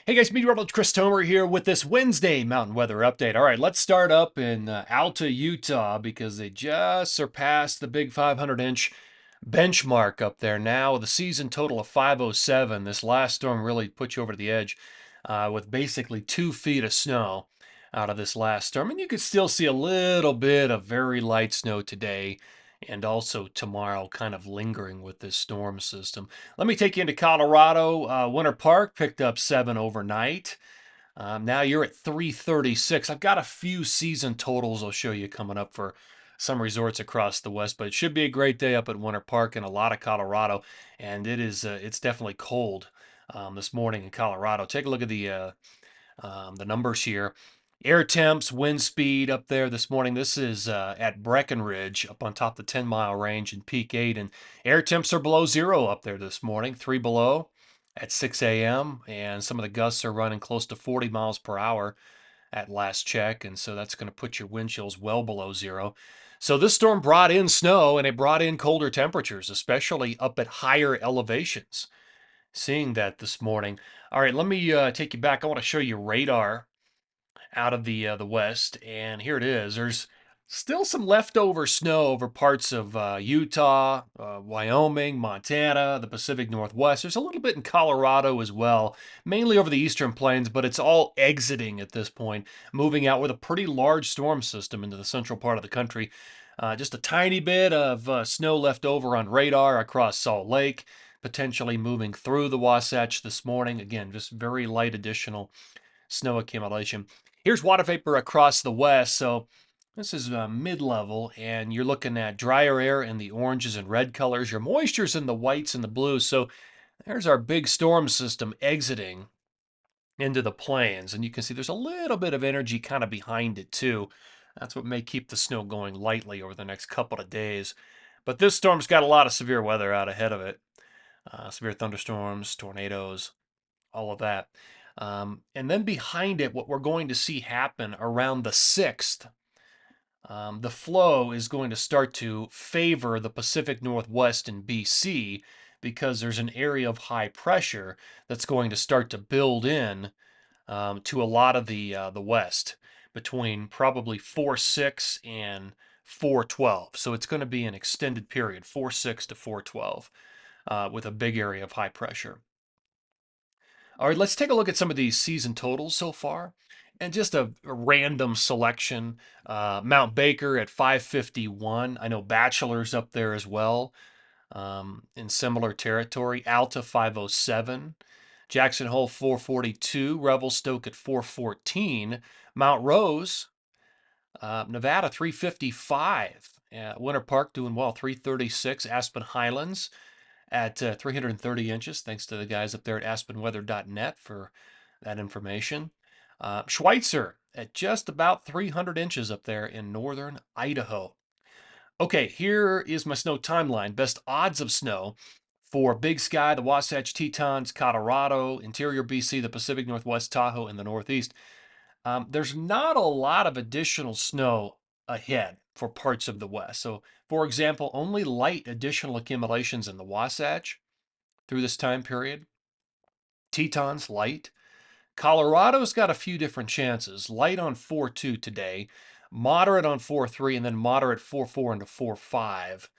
Hey guys, Meteorologist Chris Tomer here with this Wednesday mountain weather update. All right, let's start up in Alta, Utah, because they just surpassed the big 500-inch benchmark up there now with a season total of 507. This last storm really put you over the edge with basically 2 feet of snow out of this last storm. And you could still see a little bit of very light snow today and also tomorrow, kind of lingering with this storm system. Let me take you into Colorado. Winter Park picked up 7 overnight. Now you're at 336. I've got a few season totals I'll show you coming up for some resorts across the West, but it should be a great day up at Winter Park in a lot of Colorado, and it's definitely cold this morning in Colorado. Take a look at the numbers here. Air temps, wind speed up there this morning. This is at Breckenridge up on top of the 10-mile range in peak 8. And air temps are below zero up there this morning, 3 below at 6 a.m. And some of the gusts are running close to 40 miles per hour at last check. And so that's going to put your wind chills well below zero. So this storm brought in snow and it brought in colder temperatures, especially up at higher elevations. Seeing that this morning. All right, let me take you back. I want to show you radar out of the west, and here it is. There's still some leftover snow over parts of Utah, Wyoming, Montana, the Pacific Northwest. There's a little bit in Colorado as well, mainly over the eastern plains, but it's all exiting at this point, moving out with a pretty large storm system into the central part of the country. Just a tiny bit of snow left over on radar across Salt Lake, potentially moving through the Wasatch this morning. Again, just very light additional snow accumulation. Here's water vapor across the west. So this is mid-level, and you're looking at drier air in the oranges and red colors. Your moisture's in the whites and the blues. So there's our big storm system exiting into the plains. And you can see there's a little bit of energy kind of behind it too. That's what may keep the snow going lightly over the next couple of days. But this storm's got a lot of severe weather out ahead of it. Severe thunderstorms, tornadoes, all of that. And then behind it, what we're going to see happen around the 6th, the flow is going to start to favor the Pacific Northwest and BC because there's an area of high pressure that's going to start to build in to a lot of the west between probably 4/6 and 4/12. So it's going to be an extended period, 4/6 to 4/12, with a big area of high pressure. All right, let's take a look at some of these season totals so far. And just a random selection. Mount Baker at 551. I know Bachelor's up there as well in similar territory. Alta 507. Jackson Hole 442. Revelstoke at 414. Mount Rose, Nevada 355. Winter Park doing well, 336. Aspen Highlands at 330 inches. Thanks to the guys up there at aspenweather.net for that information. Schweitzer at just about 300 inches up there in northern Idaho. Okay, here is my snow timeline. Best odds of snow for Big Sky, the Wasatch, Tetons, Colorado, interior BC, the Pacific Northwest, Tahoe, and the Northeast. There's not a lot of additional snow ahead for parts of the West. So, for example, only light additional accumulations in the Wasatch through this time period. Tetons, light. Colorado's got a few different chances. Light on 4-2 today, moderate on 4-3, and then moderate 4-4 into 4-5.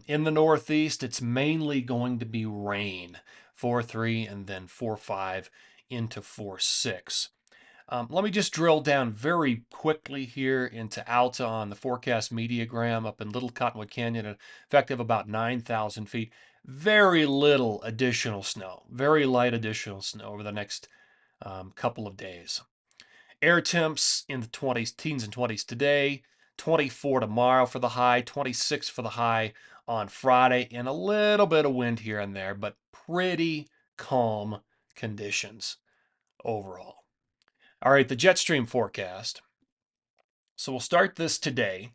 In the Northeast, it's mainly going to be rain, 4-3, and then 4-5 into 4-6. Let me just drill down very quickly here into Alta on the forecast mediagram up in Little Cottonwood Canyon, an effect of about 9,000 feet. Very little additional snow, very light additional snow over the next couple of days. Air temps in the 20s, teens and 20s today, 24 tomorrow for the high, 26 for the high on Friday, and a little bit of wind here and there, but pretty calm conditions overall. All right, the jet stream forecast. So we'll start this today.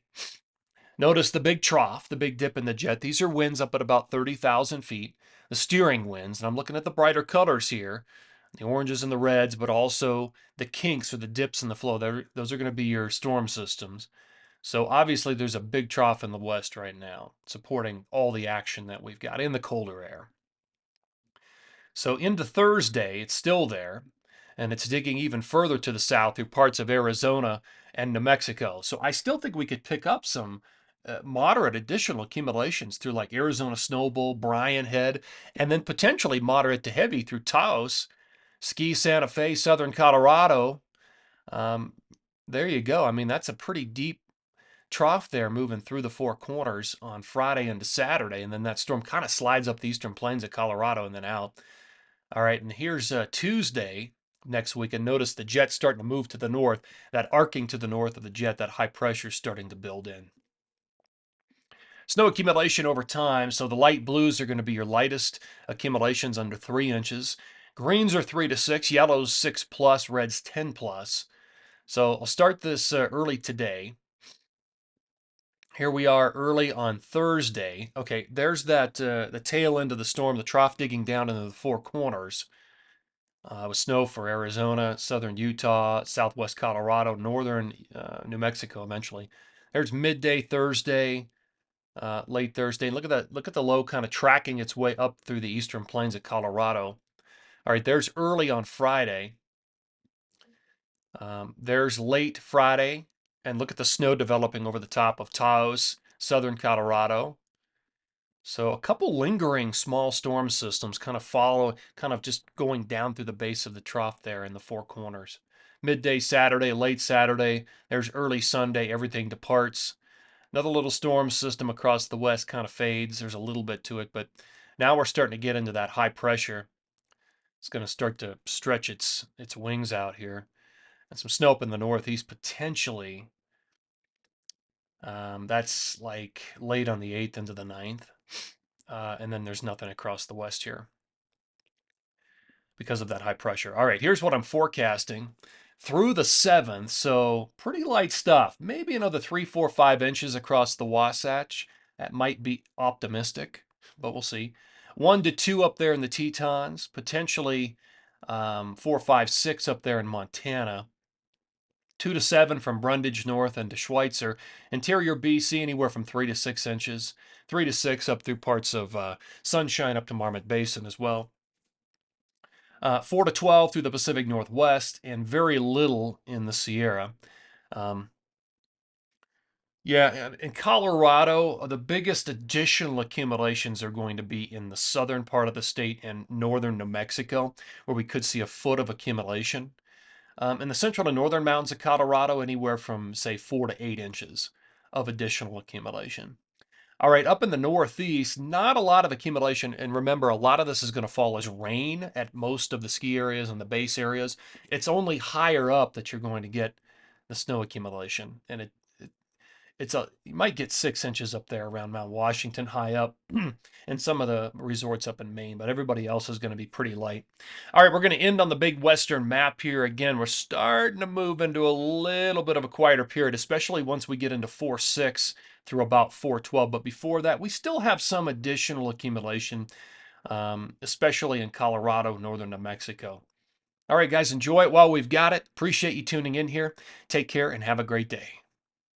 Notice the big trough, the big dip in the jet. These are winds up at about 30,000 feet, the steering winds. And I'm looking at the brighter colors here, the oranges and the reds, but also the kinks or the dips in the flow. Those are going to be your storm systems. So obviously there's a big trough in the west right now, supporting all the action that we've got in the colder air. So into Thursday, it's still there, and it's digging even further to the south through parts of Arizona and New Mexico. So I still think we could pick up some moderate additional accumulations through like Arizona Snowball, Bryan Head, and then potentially moderate to heavy through Taos, Ski Santa Fe, southern Colorado. Um, there you go. I mean, that's a pretty deep trough there moving through the four corners on Friday into Saturday, and then that storm kind of slides up the eastern plains of Colorado and then out. All right, and here's Tuesday next week, and notice the jet's starting to move to the north, that arcing to the north of the jet, that high pressure starting to build in. Snow accumulation over time, so the light blues are going to be your lightest accumulations under 3 inches. Greens are 3 to 6, yellows 6 plus, reds 10 plus. So I'll start this early today. Here we are early on Thursday. Okay, there's that the tail end of the storm, the trough digging down into the four corners. With snow for Arizona, southern Utah, southwest Colorado, northern New Mexico eventually. There's midday Thursday, late Thursday. Look at that. Look at the low kind of tracking its way up through the eastern plains of Colorado. All right, there's early on Friday. There's late Friday. And look at the snow developing over the top of Taos, southern Colorado. So a couple lingering small storm systems kind of just going down through the base of the trough there in the four corners. Midday Saturday, late Saturday, there's early Sunday, everything departs. Another little storm system across the west kind of fades. There's a little bit to it, but now we're starting to get into that high pressure. It's going to start to stretch its wings out here. And some snow up in the northeast potentially. That's like late on the 8th into the 9th. And then there's nothing across the west here because of that high pressure. All right, here's what I'm forecasting through the 7th. So pretty light stuff. Maybe another 3, 4, 5 inches across the Wasatch. That might be optimistic, but we'll see. 1 to 2 up there in the Tetons. Potentially 4, 5, 6 up there in Montana. 2 to 7 from Brundage north into Schweitzer. Interior BC, anywhere from 3 to 6 inches. 3 to 6 up through parts of Sunshine up to Marmot Basin as well. 4 to 12 through the Pacific Northwest, and very little in the Sierra. Um, yeah, in Colorado, the biggest additional accumulations are going to be in the southern part of the state and northern New Mexico, where we could see a foot of accumulation. In the central and northern mountains of Colorado, anywhere from, say, 4 to 8 inches of additional accumulation. All right, up in the northeast, not a lot of accumulation. And remember, a lot of this is going to fall as rain at most of the ski areas and the base areas. It's only higher up that you're going to get the snow accumulation. And you might get 6 inches up there around Mount Washington, high up, and some of the resorts up in Maine, but everybody else is going to be pretty light. All right, we're going to end on the big western map here. Again, we're starting to move into a little bit of a quieter period, especially once we get into 4-6 through about 4-12. But before that, we still have some additional accumulation, especially in Colorado, northern New Mexico. All right, guys, enjoy it while we've got it. Appreciate you tuning in here. Take care and have a great day.